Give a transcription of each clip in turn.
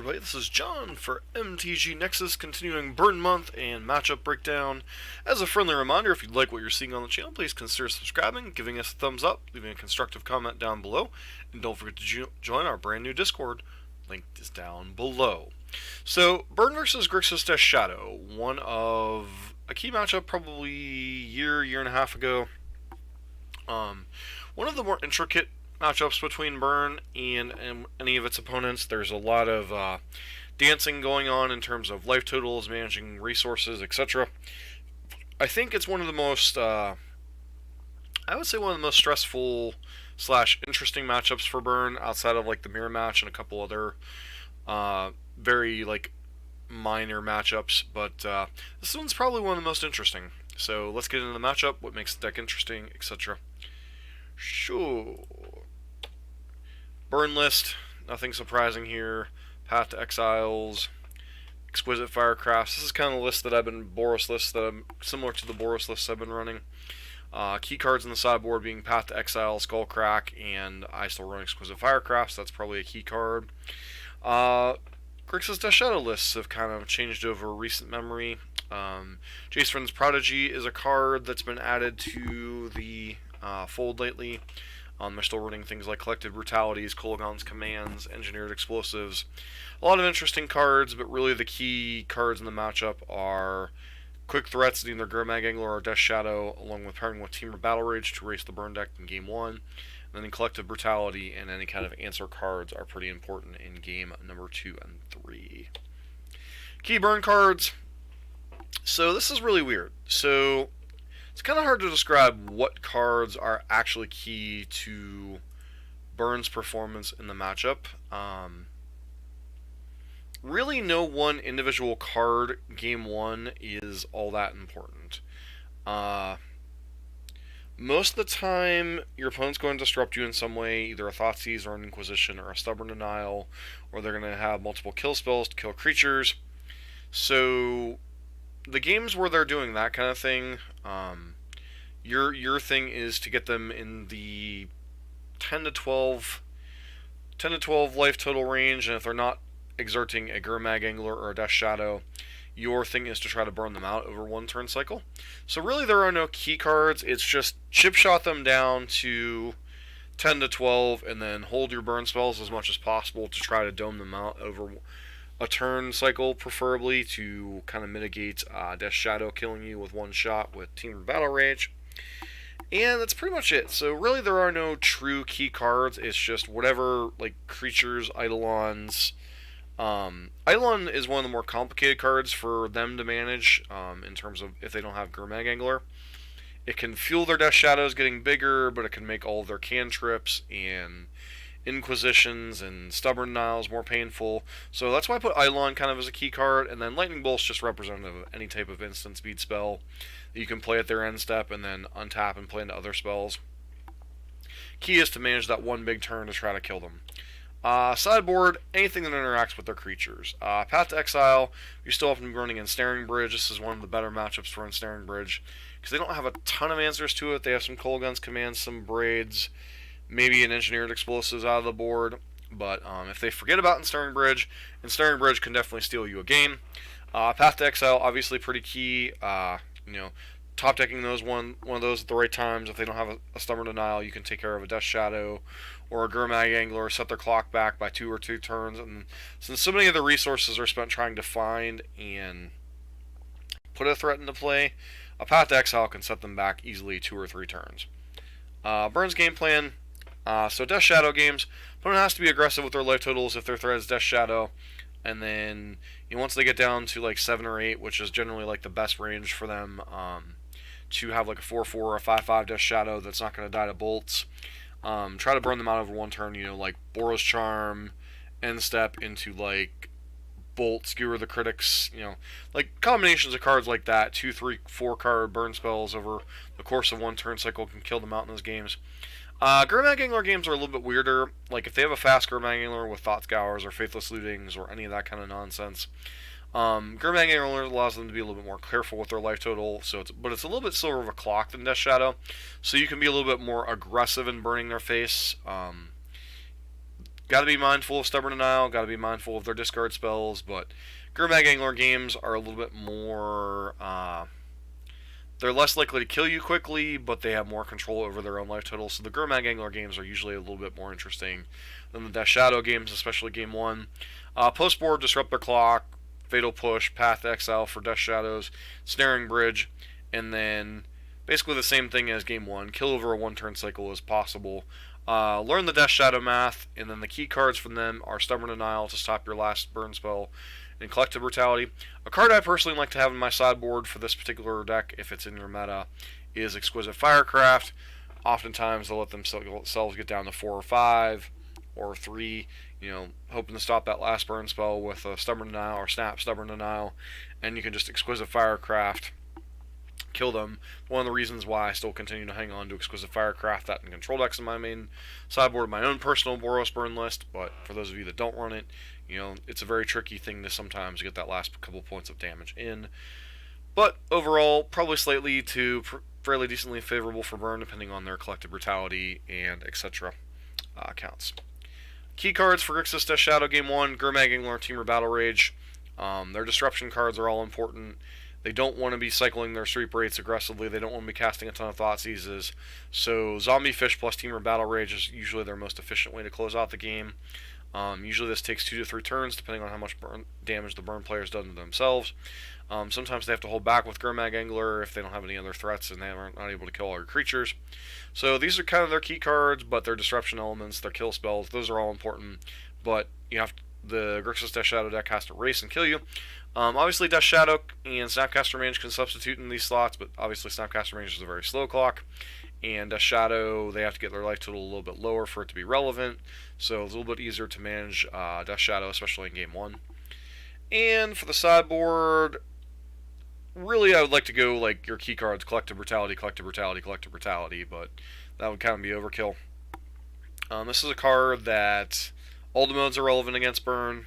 everybody, this is John for MTG Nexus, continuing Burn Month and matchup breakdown. As a friendly reminder, if you like what you're seeing on the channel, please consider subscribing, giving us a thumbs up, leaving a constructive comment down below, and don't forget to join our brand new Discord. Link is down below. So, Burn versus Grixis Shadow, one of a key matchup probably year and a half ago. One of the more intricate matchups between Burn and any of its opponents. There's a lot of dancing going on in terms of life totals, managing resources, etc. I think it's one of the most, I would say one of the most stressful / interesting matchups for Burn, outside of like the mirror match and a couple other very like minor matchups. But this one's probably one of the most interesting. So let's get into the matchup, what makes the deck interesting, etc. Sure. Burn list, nothing surprising here. Path to Exiles, Exquisite Firecrafts. This is kind of a list that Boros list that I'm similar to the Boros lists I've been running. Key cards in the sideboard being Path to Exile, Skullcrack, and I still run Exquisite Firecrafts. That's probably a key card. Grixis Shadow lists have kind of changed over recent memory. Jace Prodigy is a card that's been added to the fold lately. They're still running things like Collective Brutalities, Kolaghan's Commands, Engineered Explosives. A lot of interesting cards, but really the key cards in the matchup are quick threats in either Gurmag Angler or Death Shadow, along with pairing with Team or Battle Rage to race the burn deck in Game 1. And then Collective Brutality and any kind of answer cards are pretty important in Game number 2 and 3. Key burn cards. So this is really weird. So it's kind of hard to describe what cards are actually key to Burn's performance in the matchup. Really, no one individual card Game 1 is all that important. Most of the time, your opponent's going to disrupt you in some way, either a Thoughtseize or an Inquisition or a Stubborn Denial, or they're going to have multiple kill spells to kill creatures. So the games where they're doing that kind of thing, your thing is to get them in the 10 to 12 life total range, and if they're not exerting a Gurmag Angler or a Death Shadow, your thing is to try to burn them out over one turn cycle. So really there are no key cards, it's just chip shot them down to 10 to 12 and then hold your burn spells as much as possible to try to dome them out over a turn cycle, preferably to kind of mitigate Death Shadow killing you with one shot with Team or Battle Rage. And that's pretty much it. So really there are no true key cards, it's just whatever like creatures, Eidolons. Eidolon is one of the more complicated cards for them to manage in terms of if they don't have Gurmag Angler. It can fuel their Death Shadows getting bigger, but it can make all of their cantrips and Inquisitions and Stubborn Denials more painful. So that's why I put Eidolon kind of as a key card, and then Lightning Bolt's just representative of any type of instant speed spell that you can play at their end step and then untap and play into other spells. Key is to manage that one big turn to try to kill them. Sideboard, anything that interacts with their creatures. Path to Exile, you're still often running Ensnaring Bridge. This is one of the better matchups for Ensnaring Bridge, because they don't have a ton of answers to it. They have some Kolaghan's Commands, some Braids, maybe an Engineered Explosives out of the board. But if they forget about Ensnaring Bridge can definitely steal you a game. Path to Exile, obviously pretty key. Top decking those one of those at the right times. If they don't have a Stubborn Denial, you can take care of a Death Shadow or a Gurmag Angler, set their clock back by 2 or 3 turns. And since so many of the resources are spent trying to find and put a threat into play, a Path to Exile can set them back easily 2 or 3 turns. Burn's game plan. So Death Shadow games, opponent has to be aggressive with their life totals if their threat is Death Shadow. And then once they get down to like 7 or 8, which is generally like the best range for them, to have like a 4/4 or a 5/5 Death Shadow that's not going to die to bolts. Try to burn them out over one turn, like Boros Charm, end step into like Bolt, Skewer the Critics, like combinations of cards like that, 2, 3, 4 card burn spells over the course of one turn cycle can kill them out in those games. Gurmag Angler games are a little bit weirder. Like if they have a fast Gurmag Angler with Thought Scours or Faithless Lootings or any of that kind of nonsense, Gurmag Angler allows them to be a little bit more careful with their life total, but it's a little bit slower of a clock than Death Shadow, so you can be a little bit more aggressive in burning their face. got to be mindful of Stubborn Denial, got to be mindful of their discard spells, but Gurmag Angler games are a little bit more, they're less likely to kill you quickly, but they have more control over their own life total, so the Gurmag Angler games are usually a little bit more interesting than the Death Shadow games, especially Game 1. Post-board, Disrupt Their Clock, Fatal Push, Path to Exile for Death Shadows, Snaring Bridge, and then basically the same thing as Game 1. Kill over a one-turn cycle as possible. Learn the Death Shadow math, and then the key cards from them are Stubborn Denial to stop your last burn spell, and Collective Brutality. A card I personally like to have in my sideboard for this particular deck, if it's in your meta, is Exquisite Firecraft. Oftentimes they'll let themselves get down to 4 or 5 or 3, hoping to stop that last burn spell with a Stubborn Denial or Snap Stubborn Denial, and you can just Exquisite Firecraft, kill them. One of the reasons why I still continue to hang on to Exquisite Firecraft, that and control decks in my main sideboard, my own personal Boros burn list, but for those of you that don't run it, it's a very tricky thing to sometimes get that last couple points of damage in. But overall, probably slightly to fairly decently favorable for burn, depending on their Collective Brutality and etc. Counts. Key cards for Grixis Death Shadow Game 1, Gurmag Angler, Temur Battle Rage. Their disruption cards are all important. They don't want to be cycling their sweep rates aggressively. They don't want to be casting a ton of Thought Seizes. So Zombie Fish plus Temur Battle Rage is usually their most efficient way to close out the game. Usually this takes 2 to 3 turns, depending on how much damage the burn player's done to themselves. Sometimes they have to hold back with Gurmag Angler if they don't have any other threats and they are not able to kill all your creatures. So these are kind of their key cards, but their disruption elements, their kill spells, those are all important. But the Grixis Death Shadow deck has to race and kill you. Obviously Death Shadow and Snapcaster Range can substitute in these slots, but obviously Snapcaster Range is a very slow clock, and Death Shadow, they have to get their life total a little bit lower for it to be relevant, so it's a little bit easier to manage Death Shadow, especially in Game 1. And for the sideboard, really I would like to go like your key cards, Collective Brutality, Collective Brutality, Collective Brutality, but that would kind of be overkill. This is a card that all the modes are relevant against burn.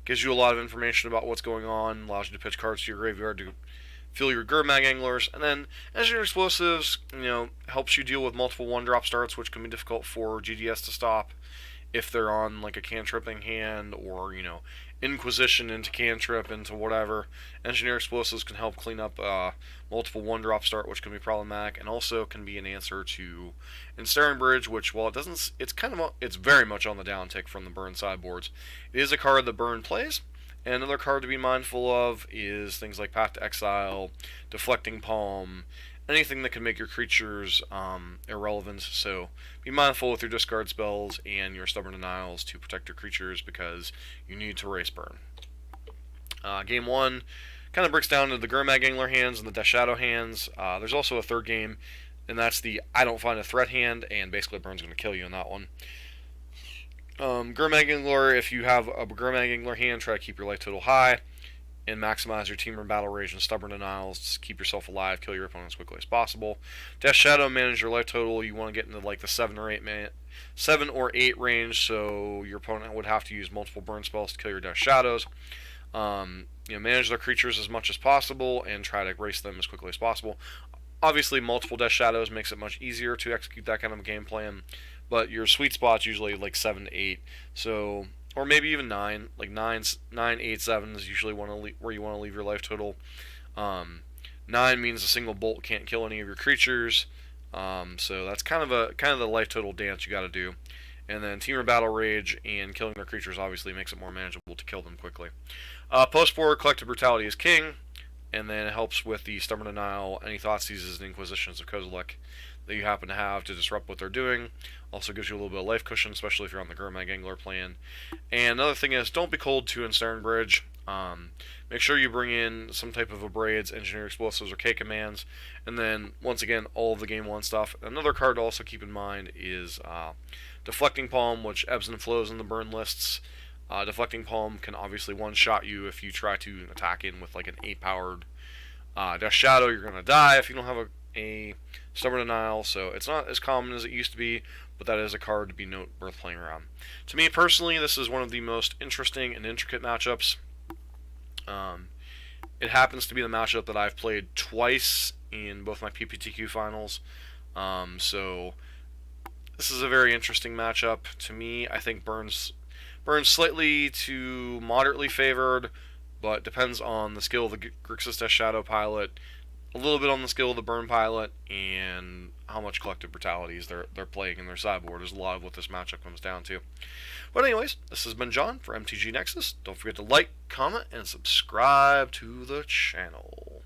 Gives you a lot of information about what's going on, allows you to pitch cards to your graveyard to fill your Gurmag Anglers, and then Engineer Explosives, helps you deal with multiple 1-drop starts, which can be difficult for GDS to stop if they're on like a cantripping hand or, Inquisition into cantrip into whatever. Engineer Explosives can help clean up multiple 1-drop start, which can be problematic, and also can be an answer to Ensnaring Bridge, which, while it doesn't, it's very much on the downtick from the burn sideboards. It is a card that burn plays. And another card to be mindful of is things like Path to Exile, Deflecting Palm, anything that can make your creatures irrelevant. So be mindful with your discard spells and your Stubborn Denials to protect your creatures because you need to race burn. Game 1 kind of breaks down to the Gurmag Angler hands and the Death Shadow hands. There's also a third game, and that's the I don't find a threat hand, and basically burn's going to kill you in that one. Gurmag Angler, if you have a Gurmag Angler hand, try to keep your life total high and maximize your Temur Battle Rage and Stubborn Denials. Just keep yourself alive, kill your opponent as quickly as possible. Death Shadow, manage your life total. You want to get into like the 7 or 8 range, so your opponent would have to use multiple burn spells to kill your Death Shadows. Manage their creatures as much as possible and try to race them as quickly as possible. Obviously, multiple Death Shadows makes it much easier to execute that kind of a game plan, but your sweet spot's usually like 7 to 8, so, or maybe even 9. Like 9, 8, 7 is usually where you want to leave your life total. 9 means a single bolt can't kill any of your creatures, so that's kind of the life total dance you got to do. And then Temur Battle Rage and killing their creatures obviously makes it more manageable to kill them quickly. Post-board, Collective Brutality is king, and then it helps with the Stubborn Denial, any Thought Seizes and Inquisitions of Kozilek that you happen to have to disrupt what they're doing. Also gives you a little bit of life cushion, especially if you're on the Gurmag Angler plan. And another thing is, don't be cold to Ensnaring Bridge. Make sure you bring in some type of Abrades, Engineer Explosives, or K commands. And then, once again, all of the Game 1 stuff. Another card to also keep in mind is Deflecting Palm, which ebbs and flows in the burn lists. Deflecting Palm can obviously one-shot you if you try to attack in with like an 8-powered Death Shadow. You're going to die if you don't have a Stubborn Denial, so it's not as common as it used to be, but that is a card to be worth playing around. To me personally, this is one of the most interesting and intricate matchups. It happens to be the matchup that I've played twice in both my PPTQ finals, so This is a very interesting matchup to me. I think Burns slightly to moderately favored, but depends on the skill of the Grixis Shadow pilot, a little bit on the skill of the Burn pilot, and how much collective brutalities they're playing in their sideboard is a lot of what this matchup comes down to. But anyways, this has been John for MTG Nexus. Don't forget to like, comment, and subscribe to the channel.